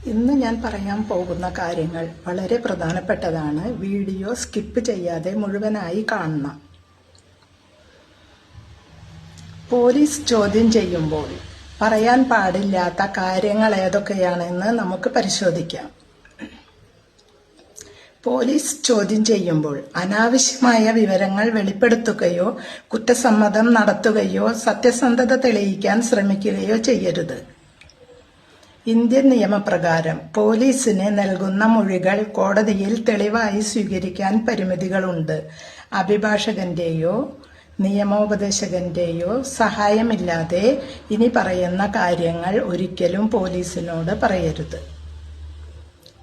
ഇന്ന് ഞാൻ പറയാൻ പോകുന്ന കാര്യങ്ങൾ വളരെ പ്രധാനപ്പെട്ടതാണ്. വീഡിയോ സ്കിപ്പ് ചെയ്യാതെ മുഴുവനായി കാണണം. പോലീസ് ചോദ്യം ചെയ്യുമ്പോൾ പറയാൻ പാടില്ലാത്ത കാര്യങ്ങൾ ഏതൊക്കെയാണെന്ന് നമുക്ക് പരിശോധിക്കാം. പോലീസ് ചോദ്യം ചെയ്യുമ്പോൾ അനാവശ്യമായ വിവരങ്ങൾ വെളിപ്പെടുത്തുകയോ കുറ്റസമ്മതം നടത്തുകയോ സത്യസന്ധത തെളിയിക്കാൻ ശ്രമിക്കുകയോ ചെയ്യരുത്. ഇന്ത്യൻ നിയമപ്രകാരം പോലീസിന് നൽകുന്ന മൊഴികൾ കോടതിയിൽ തെളിവായി സ്വീകരിക്കാൻ പരിമിതികളുണ്ട്. അഭിഭാഷകന്റെയോ നിയമോപദേശകന്റെയോ സഹായമില്ലാതെ ഇനി പറയുന്ന കാര്യങ്ങൾ ഒരിക്കലും പോലീസിനോട് പറയരുത്.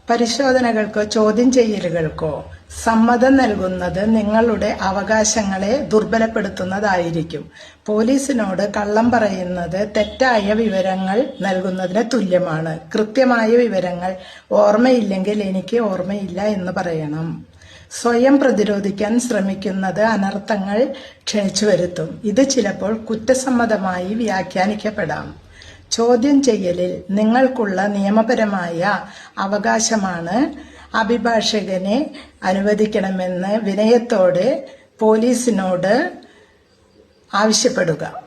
പരിശോധനകൾക്കോ ചോദ്യം ചെയ്യലുകൾക്കോ സമ്മതം നൽകുന്നത് നിങ്ങളുടെ അവകാശങ്ങളെ ദുർബലപ്പെടുത്തുന്നതായിരിക്കും. പോലീസിനോട് കള്ളം പറയുന്നത് തെറ്റായ വിവരങ്ങൾ നൽകുന്നതിന് തുല്യമാണ്. കൃത്യമായ വിവരങ്ങൾ ഓർമ്മയില്ലെങ്കിൽ എനിക്ക് ഓർമ്മയില്ല എന്ന് പറയണം. സ്വയം പ്രതിരോധിക്കാൻ ശ്രമിക്കുന്നത് അനർത്ഥങ്ങൾ ക്ഷണിച്ചു വരുത്തും. ഇത് ചിലപ്പോൾ കുറ്റസമ്മതമായി വ്യാഖ്യാനിക്കപ്പെടാം. ചോദ്യം ചെയ്യലിൽ നിങ്ങൾക്കുള്ള നിയമപരമായ അവകാശമാണ് അഭിഭാഷകനെ അനുവദിക്കണമെന്ന് വിനയത്തോടെ പോലീസിനോട് ആവശ്യപ്പെടുക.